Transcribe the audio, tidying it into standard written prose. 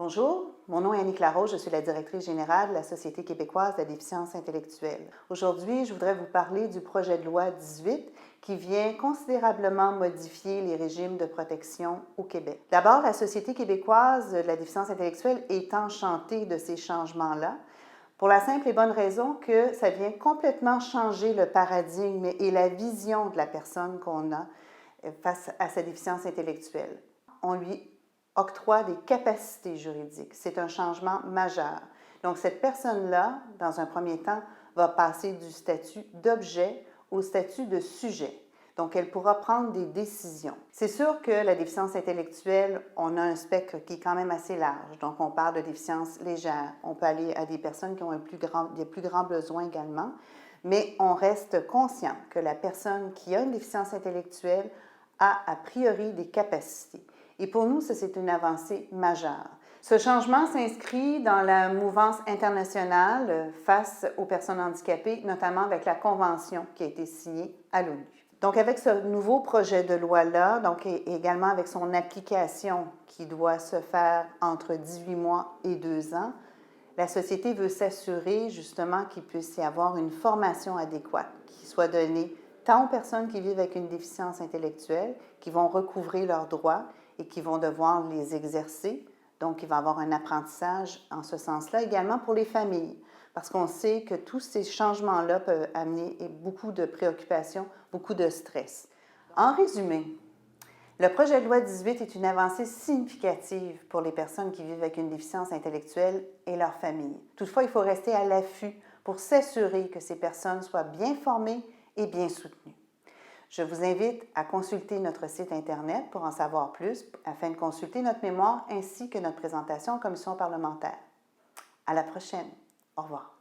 Bonjour, mon nom est Annick Larose, je suis la directrice générale de la Société québécoise de la déficience intellectuelle. Aujourd'hui, je voudrais vous parler du projet de loi 18 qui vient considérablement modifier les régimes de protection au Québec. D'abord, la Société québécoise de la déficience intellectuelle est enchantée de ces changements-là, pour la simple et bonne raison que ça vient complètement changer le paradigme et la vision de la personne qu'on a face à sa déficience intellectuelle. On lui octroie des capacités juridiques. C'est un changement majeur. Donc, cette personne-là, dans un premier temps, va passer du statut d'objet au statut de sujet. Donc, elle pourra prendre des décisions. C'est sûr que la déficience intellectuelle, on a un spectre qui est quand même assez large. Donc, on parle de déficience légère. On peut aller à des personnes qui ont des plus grands besoins également. Mais on reste conscient que la personne qui a une déficience intellectuelle a priori des capacités. Et pour nous, ça, c'est une avancée majeure. Ce changement s'inscrit dans la mouvance internationale face aux personnes handicapées, notamment avec la convention qui a été signée à l'ONU. Donc, avec ce nouveau projet de loi-là, donc, et également avec son application qui doit se faire entre 18 mois et 2 ans, la Société veut s'assurer justement qu'il puisse y avoir une formation adéquate qui soit donnée tant aux personnes qui vivent avec une déficience intellectuelle, qui vont recouvrer leurs droits et qui vont devoir les exercer. Donc, il va y avoir un apprentissage en ce sens-là, également pour les familles, parce qu'on sait que tous ces changements-là peuvent amener beaucoup de préoccupations, beaucoup de stress. En résumé, le projet de loi 18 est une avancée significative pour les personnes qui vivent avec une déficience intellectuelle et leurs familles. Toutefois, il faut rester à l'affût pour s'assurer que ces personnes soient bien formées et bien soutenues. Je vous invite à consulter notre site Internet pour en savoir plus, afin de consulter notre mémoire ainsi que notre présentation en commission parlementaire. À la prochaine. Au revoir.